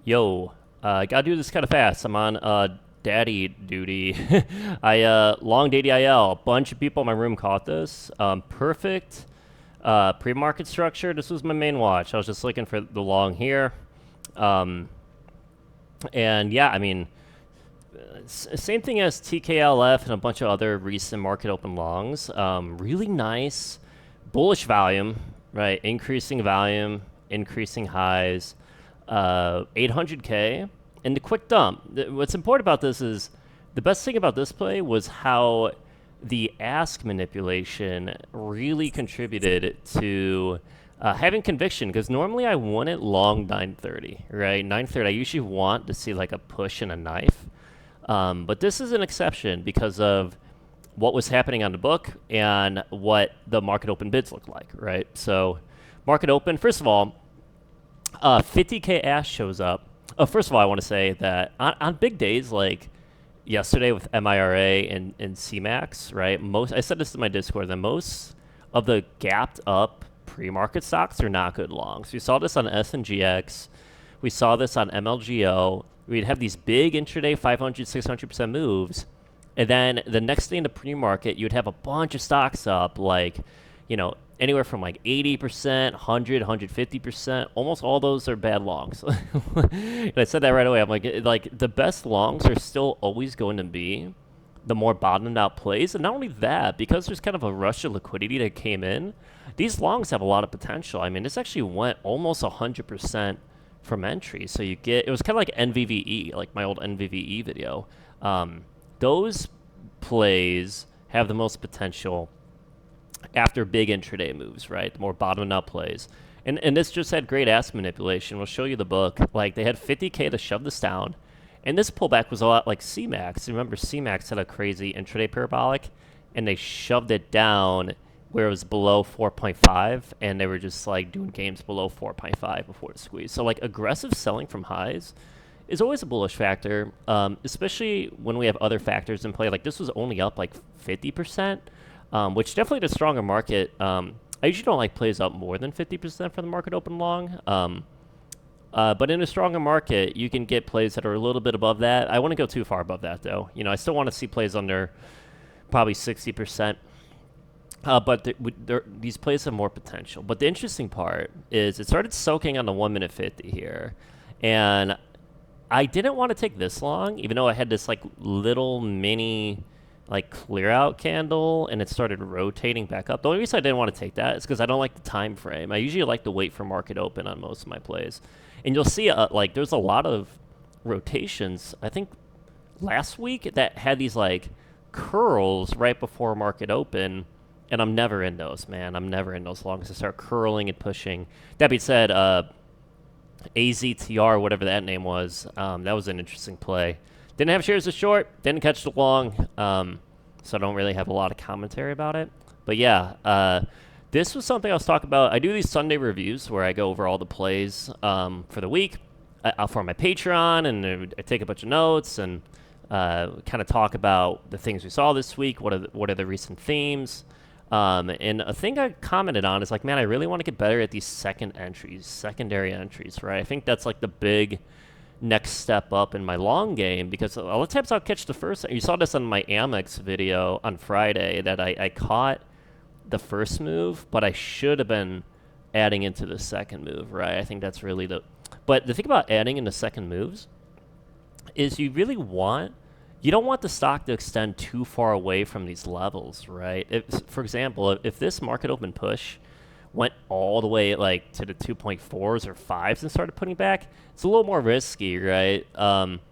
Yo, gotta do this kind of fast. I'm on daddy duty. Long ADIL. Bunch of people in my room caught this. Perfect pre-market structure. This was my main watch. I was just looking for the long here. Um, and yeah, I mean, same thing as TKLF and a bunch of other recent market open longs. Really nice bullish volume, right? Increasing volume, increasing highs, 800K. And the quick dump. What's important about this is the best thing about this play was how the ask manipulation really contributed to having conviction, because normally I want it long 930, right? 930, I usually want to see like a push and a knife. But this is an exception because of what was happening on the book and what the market open bids look like, right? So, market open, first of all, 50K ask shows up. First of all, I want to say that on big days like yesterday with MIRA and CMAX, right? I said this in my Discord, that most of the gapped up pre-market stocks are not good longs. We saw this on SNGX. We saw this on MLGO. We'd have these big intraday 500, 600% moves. And then the next day in the pre-market, you'd have a bunch of stocks up, like, anywhere from like 80%, 100, 150%. Almost all those are bad longs. And I said that right away. I'm like the best longs are still always going to be the more bottomed out plays. And not only that, because there's kind of a rush of liquidity that came in, these longs have a lot of potential. I mean, this actually went almost 100% from entry. So it was kind of like NVVE, like my old NVVE video. Those plays have the most potential after big intraday moves, right? The more bottoming out plays. And this just had great ass manipulation. We'll show you the book. Like, they had 50K to shove this down. And this pullback was a lot like CMAX. Remember, CMAX had a crazy intraday parabolic, and they shoved it down where it was below 4.5, and they were just like doing games below 4.5 before the squeeze. So like aggressive selling from highs is always a bullish factor, especially when we have other factors in play. Like this was only up like 50%, which definitely the stronger market. I usually don't like plays up more than 50% for the market open long. But in a stronger market, you can get plays that are a little bit above that. I wouldn't go too far above that, though. I still want to see plays under probably 60%. But these plays have more potential. But the interesting part is it started soaking on the 1 minute 50 here. And I didn't want to take this long, even though I had this like little mini like clear out candle and it started rotating back up. The only reason I didn't want to take that is because I don't like the time frame. I usually like to wait for market open on most of my plays. And you'll see like there's a lot of rotations, I think last week, that had these like curls right before market open. And I'm never in those, man. I'm never in those longs to start curling and pushing. That being said, AZTR, whatever that name was, that was an interesting play. Didn't have shares of short, didn't catch the long, so I don't really have a lot of commentary about it. But yeah, this was something I was talking about. I do these Sunday reviews where I go over all the plays for the week for my Patreon, and I take a bunch of notes and kind of talk about the things we saw this week. What are the recent themes? And a thing I commented on is like, man, I really want to get better at these secondary entries, right? I think that's like the big next step up in my long game, because a lot of times I'll catch the first. You saw this on my Amex video on Friday that I caught the first move, but I should have been adding into the second move, right? I think that's really but the thing about adding into second moves is you don't want the stock to extend too far away from these levels, right? For example, if this market open push went all the way like to the 2.4s or 5s and started putting back, it's a little more risky, right?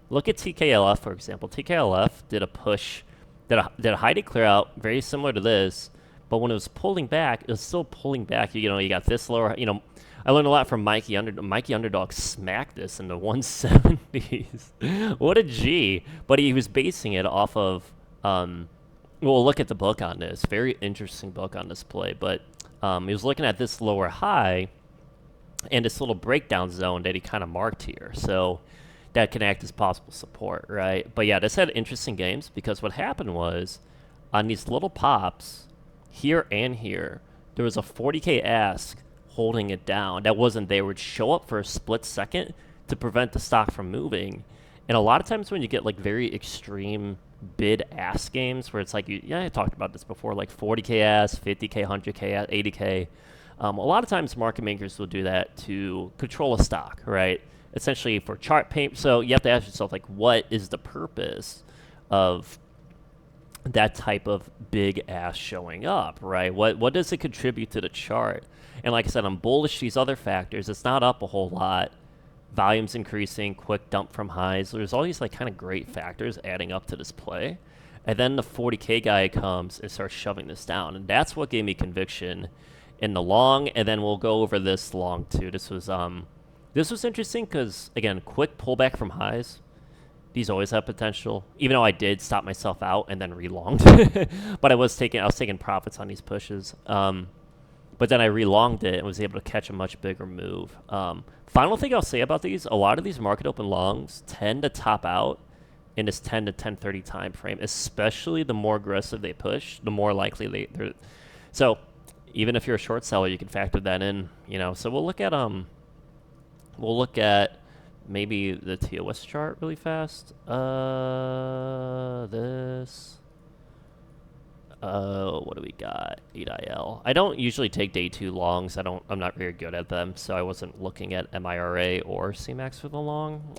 Look at TKLF, for example. TKLF did a push, did a high day clear out, very similar to this, but when it was pulling back, it was still pulling back. You got this lower, I learned a lot from Mikey. Mikey Underdog smacked this in the 170s. What a G. But he was basing it off of, look at the book on this. Very interesting book on this play. But he was looking at this lower high and this little breakdown zone that he kind of marked here. So that can act as possible support, right? But yeah, this had interesting games because what happened was on these little pops here and here, there was a 40K ask holding it down that wasn't there. Would show up for a split second to prevent the stock from moving. And a lot of times when you get like very extreme bid ask games where it's like, I talked about this before, like 40K ask, 50K, 100K ask, 80K. A lot of times market makers will do that to control a stock, right? Essentially for chart paint. So you have to ask yourself, like, what is the purpose of that type of big ass showing up, right? What does it contribute to the chart? And like I said, I'm bullish these other factors. It's not up a whole lot. Volume's increasing, quick dump from highs. There's all these like kind of great factors adding up to this play. And then the 40K guy comes and starts shoving this down. And that's what gave me conviction in the long. And then we'll go over this long too. This was interesting because, again, quick pullback from highs. These always have potential, even though I did stop myself out and then relonged. But I was taking profits on these pushes. But then I relonged it and was able to catch a much bigger move. Final thing I'll say about these, a lot of these market open longs tend to top out in this 10 to 10:30 time frame, especially the more aggressive they push, the more likely they're. So even if you're a short seller, you can factor that in, So we'll look at maybe the TOS chart really fast. What do we got? ADIL. I don't usually take day 2 longs. I'm not very good at them, so I wasn't looking at MIRA or CMAX for the long.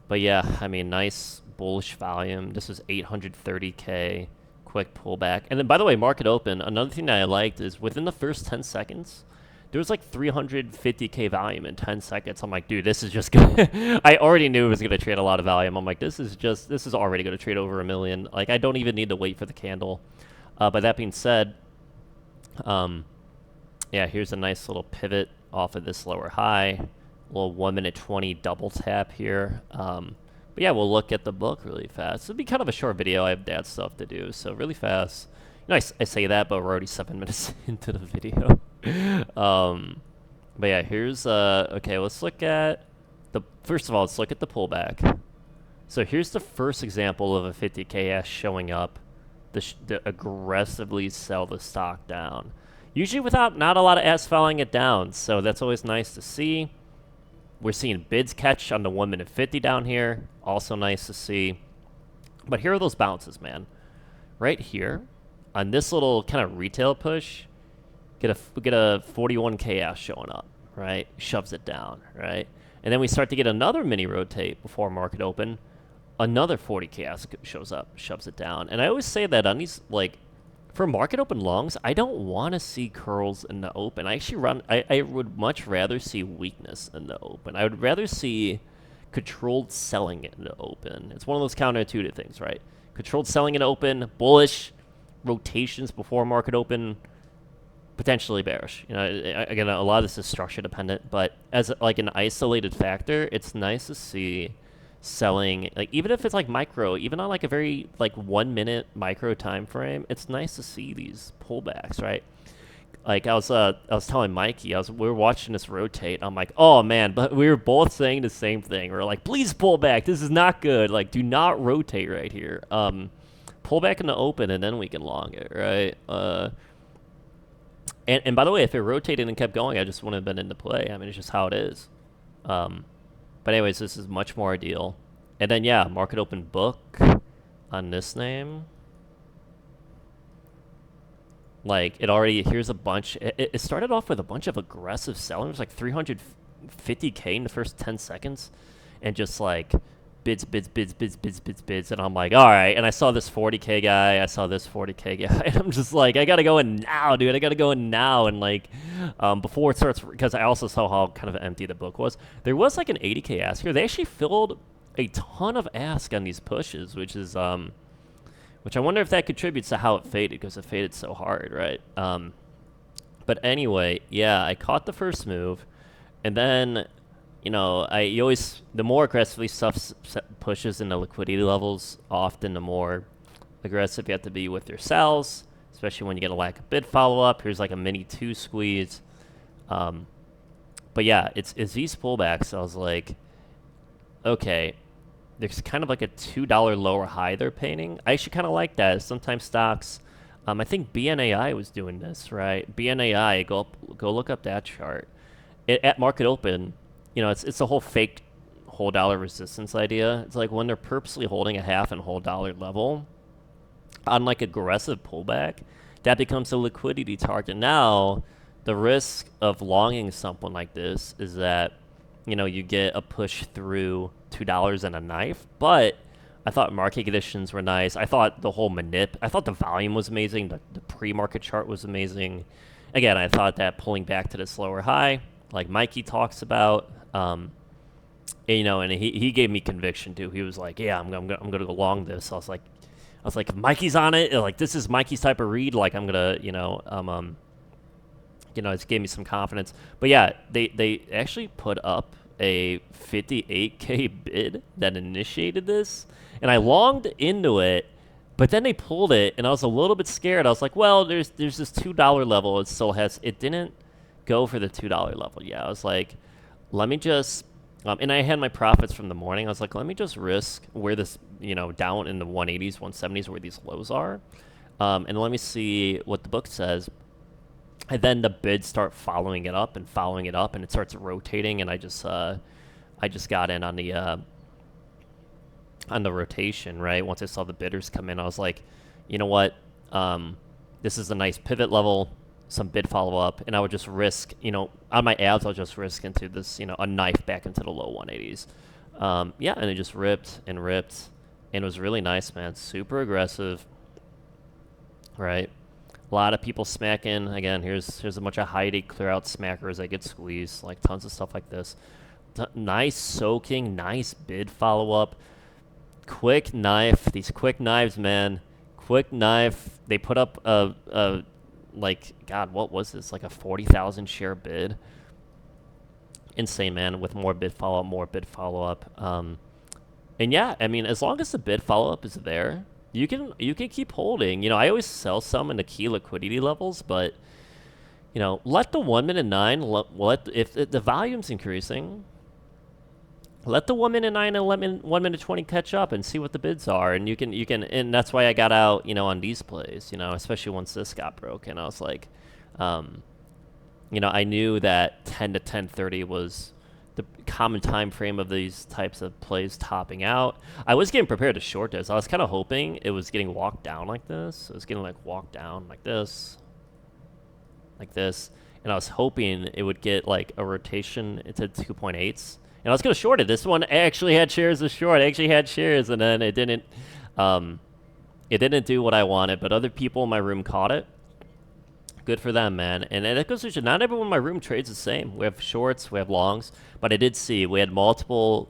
But yeah, I mean, nice bullish volume. This is 830K, quick pullback. And then, by the way, market open. Another thing that I liked is within the first 10 seconds, there was like 350K volume in 10 seconds. I'm like, dude, this is just gonna. I already knew it was gonna trade a lot of volume. I'm like, this is already gonna trade over 1 million. Like, I don't even need to wait for the candle. But that being said, yeah, here's a nice little pivot off of this lower high. A little 1 minute 20 double tap here. But yeah, we'll look at the book really fast. It'll be kind of a short video. I have dad stuff to do, so really fast. I say that, but we're already 7 minutes into the video. But yeah, here's okay, let's look at first of all, let's look at the pullback. So here's the first example of a 50K ask showing up to aggressively sell the stock down. Usually without not a lot of ass following it down, so that's always nice to see. We're seeing bids catch on the 1 minute 50 down here, also nice to see. But here are those bounces, man. Right here, on this little kind of retail push, get a 41K ass showing up, right? Shoves it down, right? And then we start to get another mini rotate before market open. Another 40K ass shows up, shoves it down. And I always say that on these, like, for market open longs, I don't want to see curls in the open. I would much rather see weakness in the open. I would rather see controlled selling in the open. It's one of those counterintuitive things, right? Controlled selling in the open, bullish, rotations before market open, potentially bearish. Again, a lot of this is structure dependent, but as like an isolated factor, it's nice to see selling, like even if it's like micro, even on like a very like 1 minute micro time frame, it's nice to see these pullbacks, right? Like I was telling Mikey, we were watching this rotate. I'm like, oh man, but we were both saying the same thing. We're like, please pull back. This is not good. Like, do not rotate right here. Pull back in the open and then we can long it, right? And by the way, if it rotated and kept going, I just wouldn't have been into play. I mean, it's just how it is. But anyways, this is much more ideal. And then, yeah, market open book on this name. Like, here's a bunch. It started off with a bunch of aggressive sellers, like 350K in the first 10 seconds. And just like bids. And I'm like, all right. And I saw this 40K guy. I saw this 40K guy. And I'm just like, I got to go in now, dude. I got to go in now. And like, before it starts, because I also saw how kind of empty the book was. There was like an 80K ask here. They actually filled a ton of ask on these pushes, which is, which I wonder if that contributes to how it faded, because it faded so hard, right? But anyway, yeah, I caught the first move. And then, the more aggressively stuff pushes in the liquidity levels, often the more aggressive you have to be with your sells, especially when you get a lack of bid follow-up. Here's like a mini 2 squeeze. But yeah, it's these pullbacks. I was like, okay, there's kind of like a $2 lower high they're painting. I actually kind of like that. Sometimes stocks, I think BNAI was doing this, right? BNAI, go look up that chart. At market open, it's a whole fake whole dollar resistance idea. It's like when they're purposely holding a half and whole dollar level on like aggressive pullback, that becomes a liquidity target. Now, the risk of longing something like this is that, you get a push through $2 and a knife. But I thought market conditions were nice. I thought the whole I thought the volume was amazing. The pre-market chart was amazing. Again, I thought that pulling back to this lower high, like Mikey talks about, and he gave me conviction too. He was like, "Yeah, I'm gonna go long this." I was like, if Mikey's on it, like this is Mikey's type of read. Like I'm gonna, it gave me some confidence. But yeah, they actually put up a 58K bid that initiated this, and I longed into it, but then they pulled it, and I was a little bit scared. I was like, well, there's this $2 level. It didn't go for the $2 level. Yeah, I was like, let me just. And I had my profits from the morning. I was like, let me just risk where this, down in the 180s, 170s, where these lows are. And let me see what the book says. And then the bids start following it up, and it starts rotating. And I just got in on the rotation, right? Once I saw the bidders come in, I was like, you know what? This is a nice pivot level. Some bid follow up, and I would just risk, on my abs, I'll just risk into this, a knife back into the low 180s. Yeah, and it just ripped, and it was really nice, man. Super aggressive, right? A lot of people smacking. Again, here's a bunch of high-day clear-out smackers that get squeezed, like tons of stuff like this. Nice soaking, nice bid follow up. Quick knife, these quick knives, man. Quick knife. They put up God, what was this? Like a 40,000 share bid. Insane, man. With more bid follow up. And yeah, I mean, as long as the bid follow up is there, you can keep holding. I always sell some in the key liquidity levels, but let the 1 minute 9. If the volume's increasing, let the 1 minute 9 and 1 minute 20 catch up and see what the bids are, and you can, and that's why I got out, on these plays, especially once this got broken. I was like, I knew that 10 to 10:30 was the common time frame of these types of plays topping out. I was getting prepared to short this. I was kind of hoping it was getting walked down like this. It was getting walked down like this, and I was hoping it would get a rotation into 2.8s. And I was going to short it. This one actually had shares to short. I actually had shares, and then it didn't do what I wanted, but other people in my room caught it. Good for them, man. And that goes to show, not everyone in my room trades the same. We have shorts, we have longs, but I did see we had multiple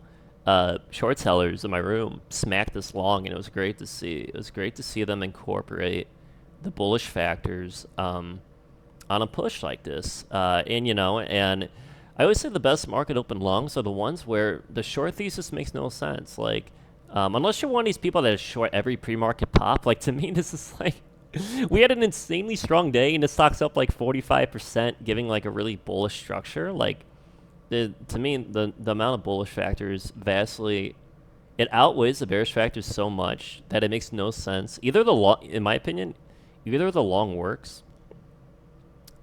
short sellers in my room smack this long, and it was great to see. It was great to see them incorporate the bullish factors on a push like this. And I always say the best market open longs are the ones where the short thesis makes no sense. Unless you're one of these people that is short every pre-market pop, to me, this is we had an insanely strong day and the stock's up 45%, giving a really bullish structure. To me, the amount of bullish factors vastly, it outweighs the bearish factors so much that it makes no sense. Either in my opinion, either the long works,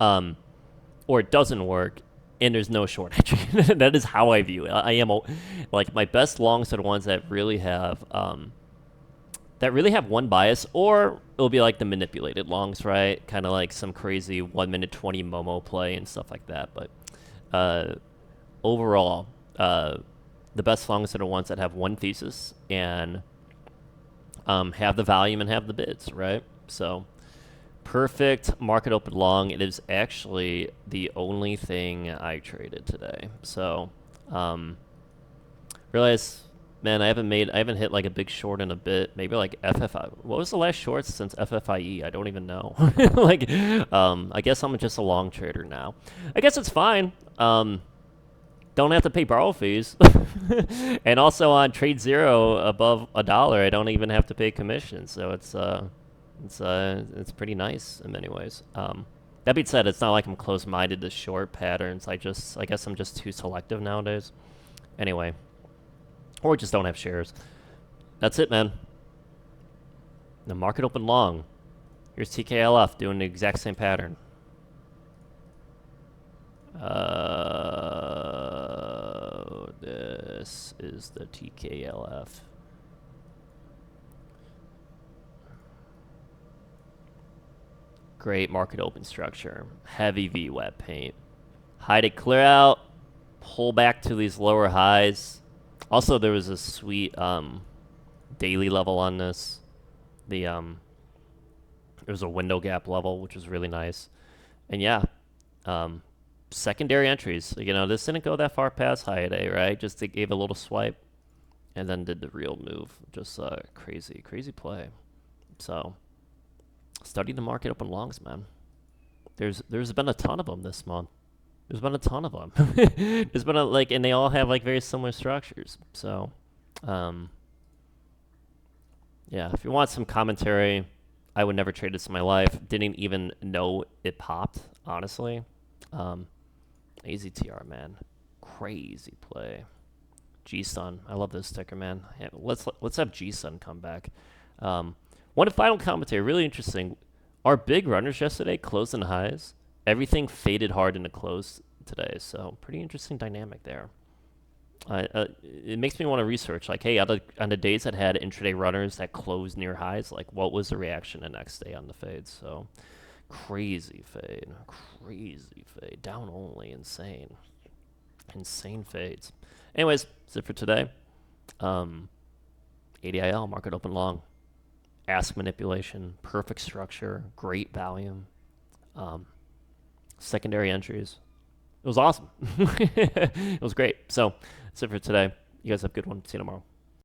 or it doesn't work, and there's no short entry. That is how I view it. I am my best longs are the ones that really have one bias, or it'll be the manipulated longs, right? Kind of some crazy 1 minute 20 Momo play and stuff like that. But overall, the best longs are the ones that have one thesis and have the volume and have the bids, right? So perfect market open long. It is actually the only thing I traded today. So realize, man, I haven't hit a big short in a bit. Maybe FFI. What was the last short since FFIE? I don't even know. I guess I'm just a long trader now. I guess it's fine. Don't have to pay borrow fees. And also on Trade Zero above $1, I don't even have to pay commission. So it's pretty nice in many ways. That being said, it's not like I'm closed-minded to short patterns. I guess I'm just too selective nowadays. Anyway, or just don't have shares. That's it, man. The market open long. Here's TKLF doing the exact same pattern. this is the TKLF. Great market open structure. Heavy VWAP paint. High to clear out. Pull back to these lower highs. Also, there was a sweet daily level on this. There was a window gap level, which was really nice. And yeah, secondary entries. You know, this didn't go that far past high today, right? Just it gave a little swipe and then did the real move. Just crazy, crazy play. So, study the market open longs, man. There's been a ton of them this month. There's been a ton of them. There's been and they all have like very similar structures. So, yeah, if you want some commentary, I would never trade this in my life. Didn't even know it popped, honestly. AZTR, man. Crazy play. G-Sun. I love this sticker, man. Yeah, let's have G-Sun come back. One final commentary, really interesting. Our big runners yesterday closed in highs. Everything faded hard into close today, so pretty interesting dynamic there. It makes me want to research, like, hey, on the days that had intraday runners that closed near highs, like, what was the reaction the next day on the fades? So, crazy fade, down only, insane fades. Anyways, that's it for today. ADIL, market open long, ask manipulation, perfect structure, great volume, secondary entries. It was awesome. It was great. So that's it for today. You guys have a good one. See you tomorrow.